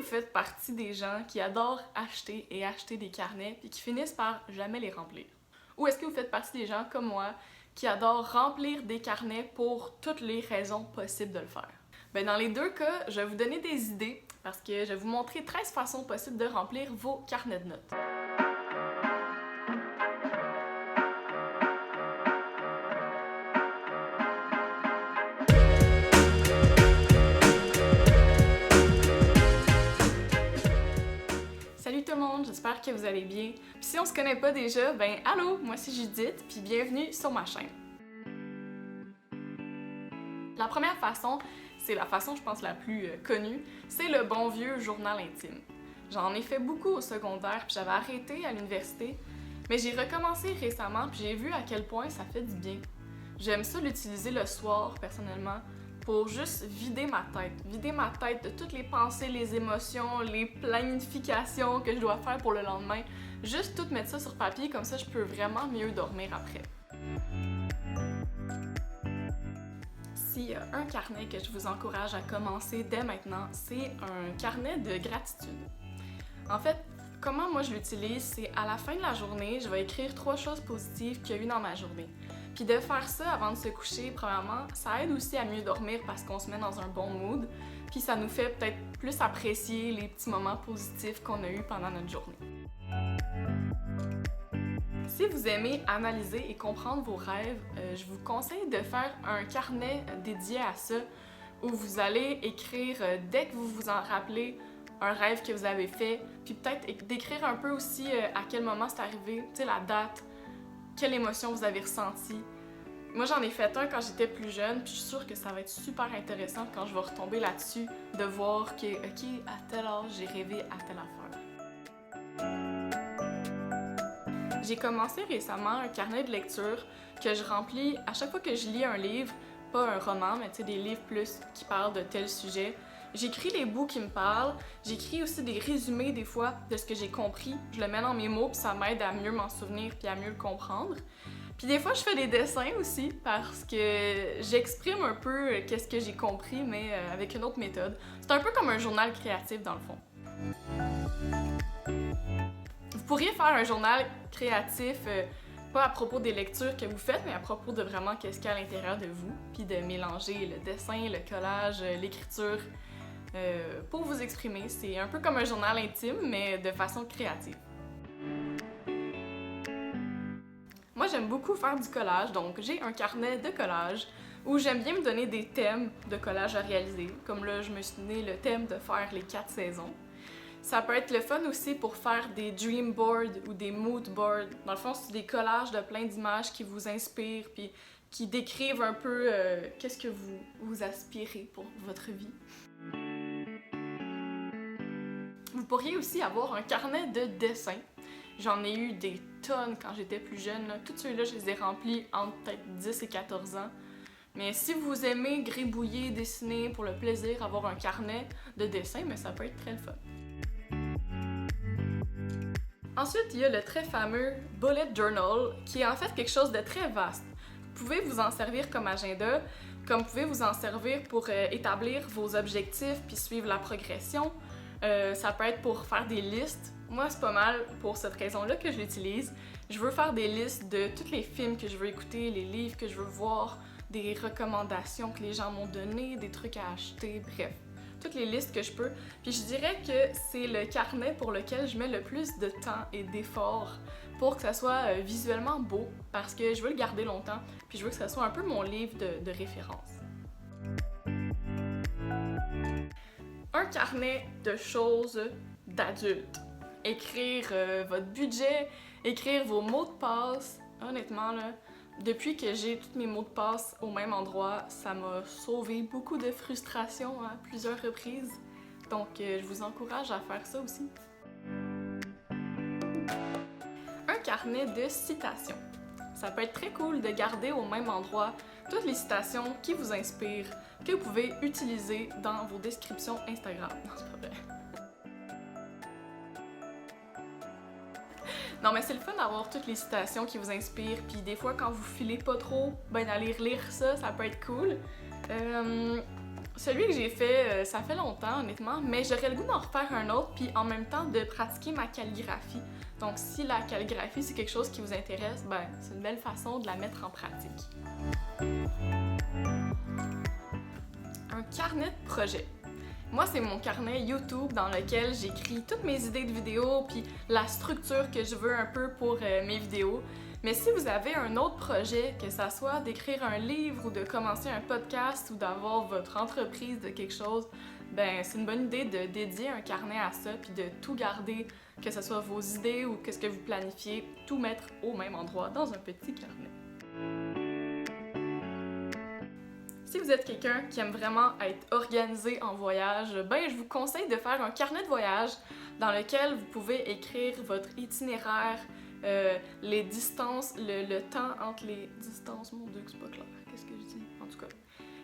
faites partie des gens qui adorent acheter et acheter des carnets puis qui finissent par jamais les remplir? Ou est-ce que vous faites partie des gens comme moi qui adorent remplir des carnets pour toutes les raisons possibles de le faire? Ben, dans les deux cas, je vais vous donner des idées parce que je vais vous montrer 13 façons possibles de remplir vos carnets de notes. Salut tout le monde, j'espère que vous allez bien. Puis si on se connaît pas déjà, ben allô, moi c'est Judith, puis bienvenue sur ma chaîne. La première façon, c'est la façon je pense la plus connue, c'est le bon vieux journal intime. J'en ai fait beaucoup au secondaire, puis j'avais arrêté à l'université, mais j'ai recommencé récemment, puis j'ai vu à quel point ça fait du bien. J'aime ça l'utiliser le soir, personnellement, pour juste vider ma tête de toutes les pensées, les émotions, les planifications que je dois faire pour le lendemain. Juste tout mettre ça sur papier, comme ça je peux vraiment mieux dormir après. S'il y a un carnet que je vous encourage à commencer dès maintenant, c'est un carnet de gratitude. En fait, comment moi je l'utilise, c'est à la fin de la journée, je vais écrire 3 choses positives qu'il y a eu dans ma journée. Puis de faire ça avant de se coucher, premièrement, ça aide aussi à mieux dormir parce qu'on se met dans un bon mood, puis ça nous fait peut-être plus apprécier les petits moments positifs qu'on a eus pendant notre journée. Si vous aimez analyser et comprendre vos rêves, je vous conseille de faire un carnet dédié à ça, où vous allez écrire dès que vous vous en rappelez un rêve que vous avez fait, puis peut-être d'écrire un peu aussi à quel moment c'est arrivé, tu sais, la date, quelle émotion vous avez ressentie. Moi, j'en ai fait un quand j'étais plus jeune, puis je suis sûre que ça va être super intéressant quand je vais retomber là-dessus, de voir que, ok, à tel âge, j'ai rêvé à telle affaire. J'ai commencé récemment un carnet de lecture que je remplis à chaque fois que je lis un livre, pas un roman, mais tu sais, des livres plus qui parlent de tel sujet. J'écris les bouts qui me parlent, j'écris aussi des résumés des fois de ce que j'ai compris. Je le mets dans mes mots puis ça m'aide à mieux m'en souvenir puis à mieux le comprendre. Puis des fois je fais des dessins aussi parce que j'exprime un peu qu'est-ce que j'ai compris mais avec une autre méthode. C'est un peu comme un journal créatif dans le fond. Vous pourriez faire un journal créatif pas à propos des lectures que vous faites, mais à propos de vraiment qu'est-ce qu'il y a à l'intérieur de vous, puis de mélanger le dessin, le collage, l'écriture pour vous exprimer. C'est un peu comme un journal intime, mais de façon créative. Moi, j'aime beaucoup faire du collage, donc j'ai un carnet de collage où j'aime bien me donner des thèmes de collage à réaliser. Comme là, je me suis donné le thème de faire les 4 saisons. Ça peut être le fun aussi pour faire des dream boards ou des mood boards. Dans le fond, c'est des collages de plein d'images qui vous inspirent puis qui décrivent un peu qu'est-ce que vous aspirez pour votre vie. Vous pourriez aussi avoir un carnet de dessins. J'en ai eu des tonnes quand j'étais plus jeune. Tous ceux-là, je les ai remplis entre peut-être 10 et 14 ans. Mais si vous aimez gribouiller, dessiner pour le plaisir, avoir un carnet de dessin, mais ça peut être très le fun. Ensuite, il y a le très fameux Bullet Journal, qui est en fait quelque chose de très vaste. Vous pouvez vous en servir comme agenda, comme vous pouvez vous en servir pour établir vos objectifs puis suivre la progression. Ça peut être pour faire des listes. Moi, c'est pas mal pour cette raison-là que je l'utilise. Je veux faire des listes de tous les films que je veux écouter, les livres que je veux voir, des recommandations que les gens m'ont données, des trucs à acheter, bref. Toutes les listes que je peux. Puis je dirais que c'est le carnet pour lequel je mets le plus de temps et d'efforts pour que ça soit visuellement beau, parce que je veux le garder longtemps, puis je veux que ça soit un peu mon livre de référence. Un carnet de choses d'adultes. Écrire votre budget, écrire vos mots de passe. Honnêtement, là, depuis que j'ai tous mes mots de passe au même endroit, ça m'a sauvé beaucoup de frustration à plusieurs reprises. Donc, je vous encourage à faire ça aussi. Un carnet de citations. Ça peut être très cool de garder au même endroit toutes les citations qui vous inspirent, que vous pouvez utiliser dans vos descriptions Instagram. Non, c'est pas vrai. Non, mais c'est le fun d'avoir toutes les citations qui vous inspirent, puis des fois, quand vous filez pas trop, ben d'aller relire ça, ça peut être cool. Celui que j'ai fait, ça fait longtemps honnêtement, mais j'aurais le goût d'en refaire un autre, puis en même temps de pratiquer ma calligraphie. Donc si la calligraphie c'est quelque chose qui vous intéresse, ben c'est une belle façon de la mettre en pratique. Un carnet de projet. Moi, c'est mon carnet YouTube dans lequel j'écris toutes mes idées de vidéos puis la structure que je veux un peu pour mes vidéos. Mais si vous avez un autre projet, que ça soit d'écrire un livre ou de commencer un podcast ou d'avoir votre entreprise de quelque chose, ben c'est une bonne idée de dédier un carnet à ça puis de tout garder, que ce soit vos idées ou qu'est-ce que vous planifiez, tout mettre au même endroit dans un petit carnet. Si vous êtes quelqu'un qui aime vraiment être organisé en voyage, ben je vous conseille de faire un carnet de voyage dans lequel vous pouvez écrire votre itinéraire, les distances, le temps entre les distances. Mon Dieu, c'est pas clair. Qu'est-ce que je dis? En tout cas,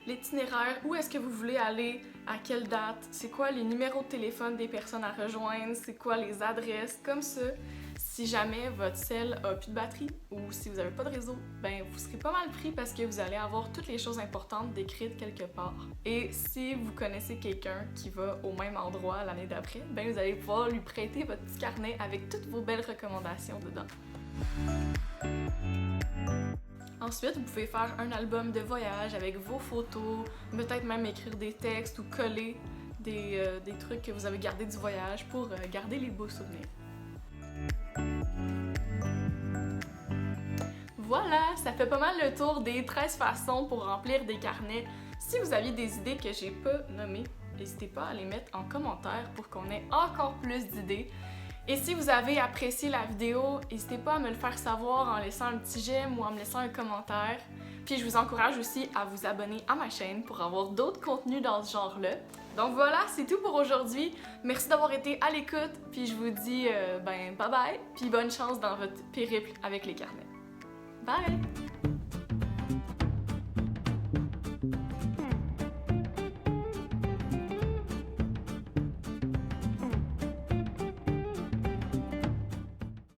l'itinéraire, où est-ce que vous voulez aller, à quelle date, c'est quoi les numéros de téléphone des personnes à rejoindre, c'est quoi les adresses, comme ça. Si jamais votre cell a plus de batterie ou si vous n'avez pas de réseau, ben vous serez pas mal pris parce que vous allez avoir toutes les choses importantes décrites quelque part. Et si vous connaissez quelqu'un qui va au même endroit l'année d'après, ben vous allez pouvoir lui prêter votre petit carnet avec toutes vos belles recommandations dedans. Ensuite, vous pouvez faire un album de voyage avec vos photos, peut-être même écrire des textes ou coller des trucs que vous avez gardés du voyage pour garder les beaux souvenirs. Voilà, ça fait pas mal le tour des 13 façons pour remplir des carnets. Si vous aviez des idées que j'ai pas nommées, n'hésitez pas à les mettre en commentaire pour qu'on ait encore plus d'idées. Et si vous avez apprécié la vidéo, n'hésitez pas à me le faire savoir en laissant un petit j'aime ou en me laissant un commentaire. Puis je vous encourage aussi à vous abonner à ma chaîne pour avoir d'autres contenus dans ce genre-là. Donc voilà, c'est tout pour aujourd'hui. Merci d'avoir été à l'écoute, puis je vous dis bye bye, puis bonne chance dans votre périple avec les carnets. Bye!